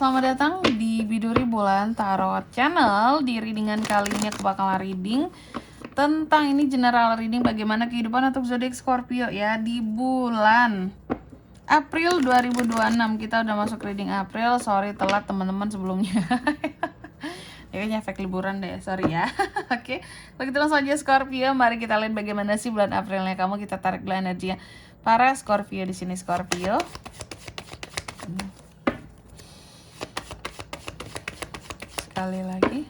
Selamat datang di Biduri Bulan Tarot Channel. Di readingan kali ini aku bakalan reading tentang ini general reading bagaimana kehidupan untuk zodiak Scorpio ya di bulan April 2026. Kita udah masuk reading April. Sorry telat teman-teman sebelumnya. Ya kayaknya efek liburan deh, sorry ya. Oke, kalau gitu langsung aja Scorpio. Mari kita lihat bagaimana sih bulan Aprilnya kamu. Kita tarik dulu energinya para Scorpio di sini Scorpio. Sekali lagi.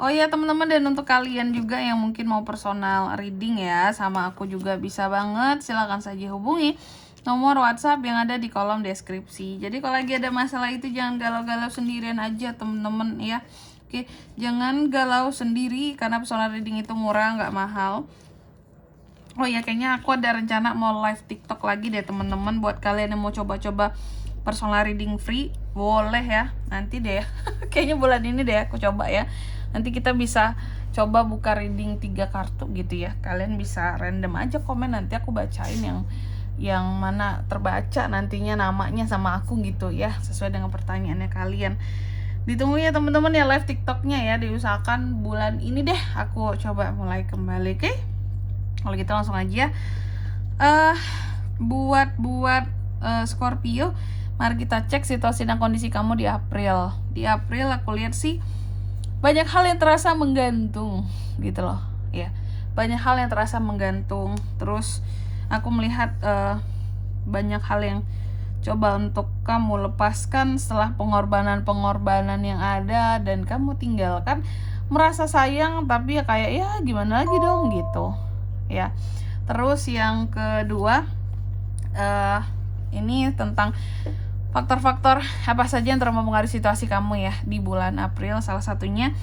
Oh ya teman-teman, dan untuk kalian juga yang mungkin mau personal reading ya sama aku juga bisa banget, silahkan saja hubungi nomor WhatsApp yang ada di kolom deskripsi. Jadi kalau lagi ada masalah itu jangan galau-galau sendirian aja teman-teman ya. Oke, jangan galau sendiri karena personal reading itu murah, nggak mahal. Oh ya, kayaknya aku ada rencana mau live TikTok lagi deh teman-teman. Buat kalian yang mau coba-coba personal reading free, boleh ya. Nanti deh ya. Kayaknya bulan ini deh aku coba ya. Nanti kita bisa coba buka reading 3 kartu gitu ya. Kalian bisa random aja komen, nanti aku bacain yang mana terbaca nantinya namanya sama aku gitu ya, sesuai dengan pertanyaannya kalian. Ditunggu ya teman-teman ya live TikToknya ya, diusahakan bulan ini deh aku coba mulai kembali. Oke? Kalau gitu langsung aja buat Scorpio, mari kita cek situasi dan kondisi kamu di April. Di April aku lihat sih banyak hal yang terasa menggantung gitu loh ya. Banyak hal yang terasa menggantung. Terus aku melihat banyak hal yang coba untuk kamu lepaskan setelah pengorbanan yang ada, dan kamu tinggalkan merasa sayang tapi ya kayak ya gimana lagi dong gitu ya. Terus yang kedua ini tentang faktor-faktor apa saja yang telah mempengaruhi situasi kamu ya di bulan April. Salah satunya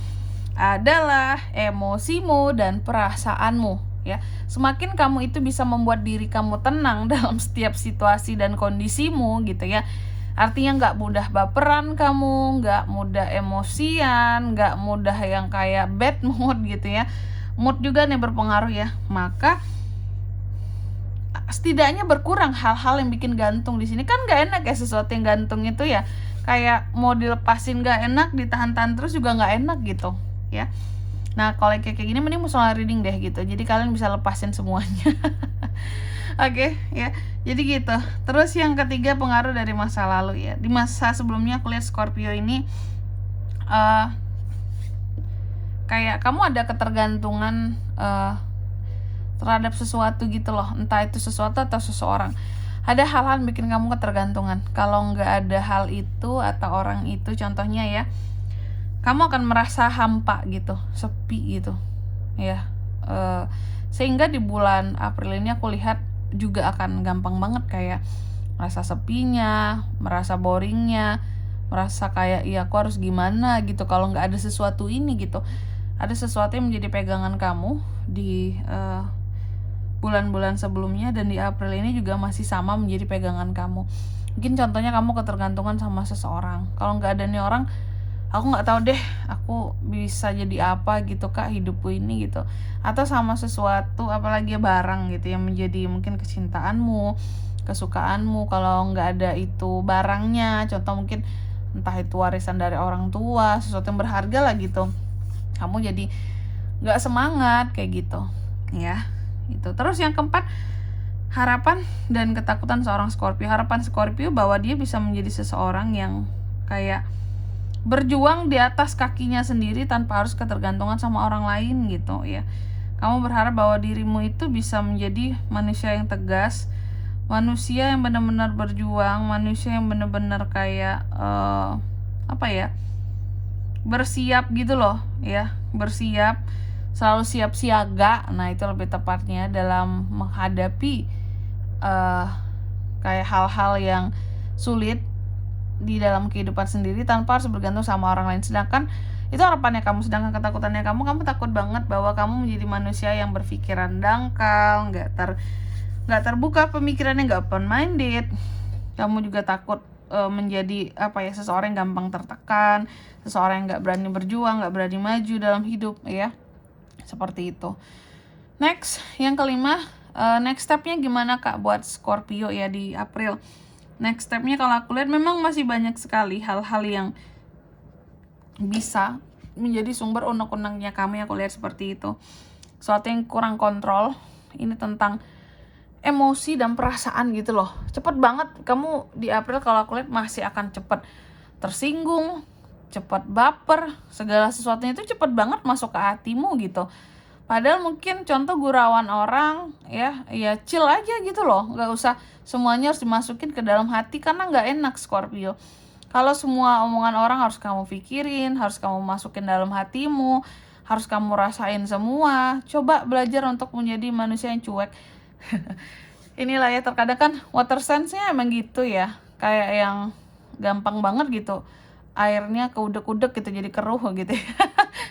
adalah emosimu dan perasaanmu ya. Semakin kamu itu bisa membuat diri kamu tenang dalam setiap situasi dan kondisimu gitu ya, artinya nggak mudah baperan kamu, nggak mudah emosian, nggak mudah yang kayak bad mood gitu ya. Mood juga nih berpengaruh ya. Maka setidaknya berkurang hal-hal yang bikin gantung di sini. Kan nggak enak ya sesuatu yang gantung itu ya, kayak mau dilepasin nggak enak, ditahan-tahan terus juga nggak enak gitu ya. Nah kalau kayak gini mending personal reading deh gitu, jadi kalian bisa lepasin semuanya. Oke ya, jadi gitu. Terus yang ketiga pengaruh dari masa lalu ya. Di masa sebelumnya aku lihat Scorpio ini kayak kamu ada ketergantungan terhadap sesuatu gitu loh, entah itu sesuatu atau seseorang. Ada hal-hal yang bikin kamu ketergantungan. Kalau nggak ada hal itu atau orang itu, contohnya ya, kamu akan merasa hampa gitu, sepi gitu ya. Sehingga di bulan April ini aku lihat juga akan gampang banget kayak merasa sepinya, merasa boringnya, merasa kayak iya aku harus gimana gitu kalau nggak ada sesuatu ini gitu. Ada sesuatu yang menjadi pegangan kamu di bulan-bulan sebelumnya, dan di April ini juga masih sama menjadi pegangan kamu. Mungkin contohnya kamu ketergantungan sama seseorang. Kalau nggak ada nih orang, aku nggak tahu deh aku bisa jadi apa gitu kak hidupku ini gitu. Atau sama sesuatu, apalagi barang gitu yang menjadi mungkin kecintaanmu, kesukaanmu. Kalau nggak ada itu barangnya, contoh mungkin entah itu warisan dari orang tua, sesuatu yang berharga lah gitu, kamu jadi nggak semangat kayak gitu ya. Itu. Terus yang keempat, harapan dan ketakutan seorang Scorpio. Harapan Scorpio bahwa dia bisa menjadi seseorang yang kayak berjuang di atas kakinya sendiri tanpa harus ketergantungan sama orang lain gitu ya. Kamu berharap bahwa dirimu itu bisa menjadi manusia yang tegas, manusia yang benar-benar berjuang, manusia yang benar-benar kayak apa ya, bersiap gitu loh ya, bersiap, selalu siap siaga. Nah itu lebih tepatnya dalam menghadapi kayak hal-hal yang sulit di dalam kehidupan sendiri tanpa harus bergantung sama orang lain. Sedangkan itu harapannya kamu, sedangkan ketakutannya kamu takut banget bahwa kamu menjadi manusia yang berpikiran dangkal, nggak terbuka pemikirannya, nggak open minded. Kamu juga takut menjadi seseorang yang gampang tertekan, seseorang yang nggak berani berjuang, nggak berani maju dalam hidup ya, seperti itu. Next, yang kelima, next stepnya gimana Kak buat Scorpio ya di April? Next stepnya kalau aku lihat memang masih banyak sekali hal-hal yang bisa menjadi sumber unek-uneknya kamu, yang aku lihat seperti itu. Sesuatu yang kurang kontrol, ini tentang emosi dan perasaan gitu loh. Cepet banget kamu di April kalau aku lihat masih akan cepet tersinggung, cepet baper, segala sesuatunya itu cepet banget masuk ke hatimu gitu. Padahal mungkin contoh gurauan orang ya chill aja gitu loh, nggak usah semuanya harus dimasukin ke dalam hati karena nggak enak Scorpio. Kalau semua omongan orang harus kamu pikirin, harus kamu masukin dalam hatimu, harus kamu rasain semua. Coba belajar untuk menjadi manusia yang cuek. Inilah ya, terkadang kan water sense-nya emang gitu ya, kayak yang gampang banget gitu airnya keudek-udek gitu, jadi keruh gitu ya.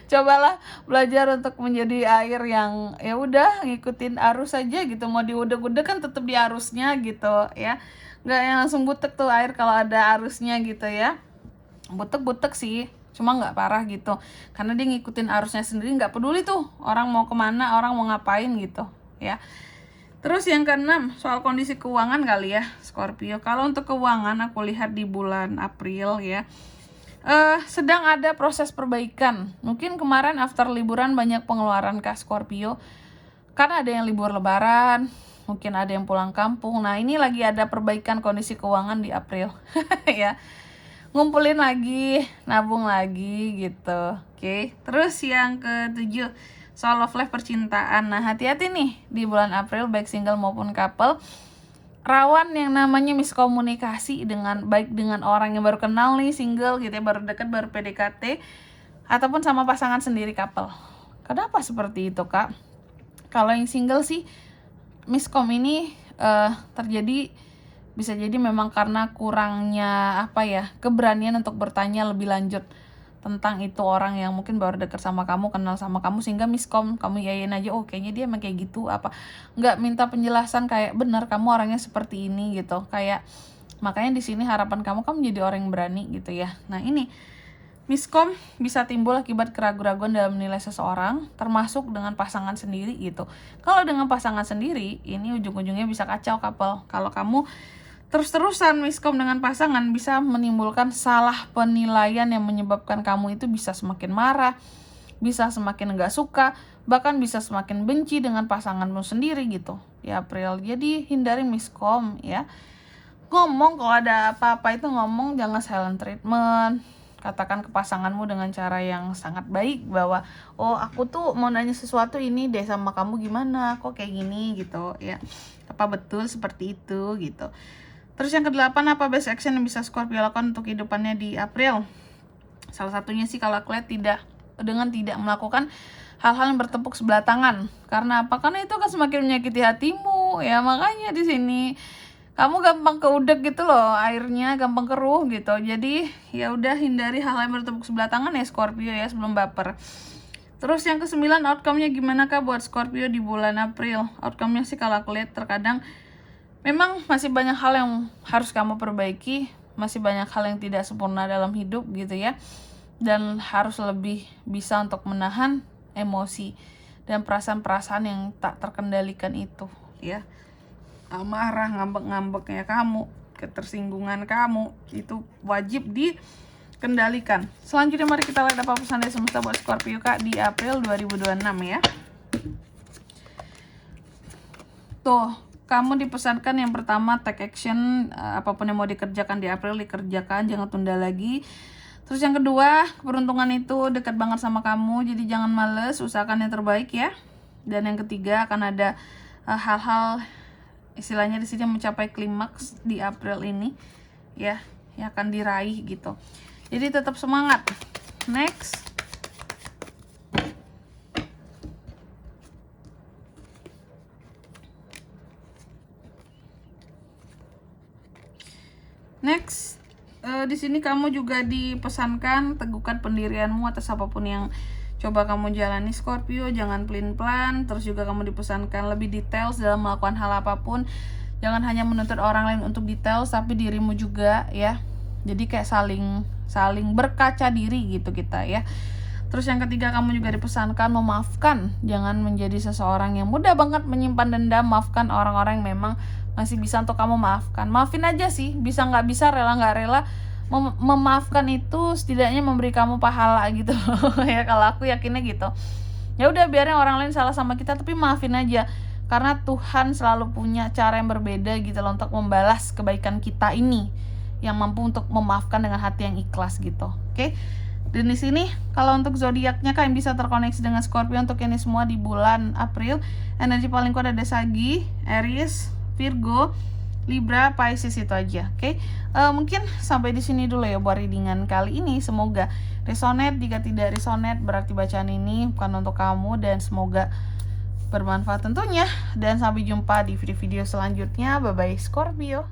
Cobalah belajar untuk menjadi air yang ya udah ngikutin arus aja gitu, mau diudek-udek kan tetap di arusnya gitu ya, nggak yang langsung butek tuh air kalau ada arusnya gitu ya. Butek-butek sih, cuma nggak parah gitu, karena dia ngikutin arusnya sendiri, nggak peduli tuh orang mau kemana, orang mau ngapain gitu ya. Terus yang keenam, soal kondisi keuangan kali ya Scorpio. Kalau untuk keuangan aku lihat di bulan April ya, sedang ada proses perbaikan. Mungkin kemarin after liburan banyak pengeluaran Kak Scorpio, karena ada yang libur lebaran, mungkin ada yang pulang kampung. Nah ini lagi ada perbaikan kondisi keuangan di April ya, ngumpulin lagi, nabung lagi gitu. Oke. Terus yang ketujuh, soal love life percintaan. Nah hati-hati nih di bulan April, baik single maupun couple, rawan yang namanya miskomunikasi baik dengan orang yang baru kenal nih, single gitu ya, baru dekat, baru PDKT, ataupun sama pasangan sendiri, couple. Kenapa seperti itu Kak? Kalau yang single sih, miskom ini terjadi, bisa jadi memang karena kurangnya keberanian untuk bertanya lebih lanjut tentang itu orang yang mungkin baru dekat sama kamu, kenal sama kamu, sehingga miskom, kamu yain aja, oh kayaknya dia emang kayak gitu, nggak minta penjelasan kayak benar kamu orangnya seperti ini gitu, kayak makanya di sini harapan kamu jadi orang yang berani gitu ya. Nah ini miskom bisa timbul akibat keraguan-raguan dalam menilai seseorang, termasuk dengan pasangan sendiri gitu. Kalau dengan pasangan sendiri, ini ujung-ujungnya bisa kacau couple. Kalau kamu terus-terusan miskom dengan pasangan, bisa menimbulkan salah penilaian yang menyebabkan kamu itu bisa semakin marah, bisa semakin nggak suka, bahkan bisa semakin benci dengan pasanganmu sendiri gitu ya April. Jadi hindari miskom ya. Ngomong kalau ada apa-apa itu ngomong, jangan silent treatment. Katakan ke pasanganmu dengan cara yang sangat baik bahwa oh aku tuh mau nanya sesuatu ini deh sama kamu, gimana kok kayak gini gitu ya, apa betul seperti itu gitu. Terus yang kedelapan, apa best action yang bisa Scorpio lakukan untuk kehidupannya di April? Salah satunya sih kalau aku lihat tidak melakukan hal-hal yang bertepuk sebelah tangan. Karena apa? Karena itu kan semakin menyakiti hatimu ya, makanya di sini kamu gampang keudek gitu loh, airnya gampang keruh gitu. Jadi ya udah hindari hal yang bertepuk sebelah tangan ya Scorpio ya, sebelum baper. Terus yang ke-9, outcome-nya gimana Kak buat Scorpio di bulan April? Outcome-nya sih kalau aku lihat terkadang memang masih banyak hal yang harus kamu perbaiki, masih banyak hal yang tidak sempurna dalam hidup gitu ya. Dan harus lebih bisa untuk menahan emosi dan perasaan-perasaan yang tak terkendalikan itu ya. Marah, ngambek-ngambeknya kamu, ketersinggungan kamu, itu wajib dikendalikan. Selanjutnya mari kita lihat apa pesan dari semesta buat Scorpio Kak di April 2026 ya. Tuh, kamu dipesankan yang pertama, take action, apapun yang mau dikerjakan di April dikerjakan, jangan tunda lagi. Terus yang kedua, keberuntungan itu dekat banget sama kamu, jadi jangan males, usahakan yang terbaik ya. Dan yang ketiga, akan ada hal-hal istilahnya di sini mencapai klimaks di April ini ya, yang akan diraih gitu. Jadi tetap semangat. Next. Di sini kamu juga dipesankan teguhkan pendirianmu atas apapun yang coba kamu jalani Scorpio, jangan pelin-pelan. Terus juga kamu dipesankan lebih details dalam melakukan hal apapun. Jangan hanya menuntut orang lain untuk details, tapi dirimu juga ya. Jadi kayak saling berkaca diri gitu kita ya. Terus yang ketiga, kamu juga dipesankan memaafkan. Jangan menjadi seseorang yang mudah banget menyimpan dendam. Maafkan orang-orang yang memang masih bisa untuk kamu maafkan. Maafin aja sih, bisa nggak bisa, rela nggak rela. Memaafkan itu setidaknya memberi kamu pahala gitu ya, kalau aku yakinnya gitu. Ya udah, biarin orang lain salah sama kita, tapi maafin aja. Karena Tuhan selalu punya cara yang berbeda gitu loh untuk membalas kebaikan kita ini, yang mampu untuk memaafkan dengan hati yang ikhlas gitu. Oke? Dan di sini kalau untuk zodiaknya, kalian bisa terkoneksi dengan Scorpio untuk ini semua di bulan April. Energi paling kuat ada Sagi, Aries, Virgo, Libra, Pisces, itu aja. Oke? Mungkin sampai di sini dulu ya buat readingan kali ini. Semoga resonate. Jika tidak resonate, berarti bacaan ini bukan untuk kamu, dan semoga bermanfaat tentunya. Dan sampai jumpa di video-video selanjutnya. Bye bye Scorpio.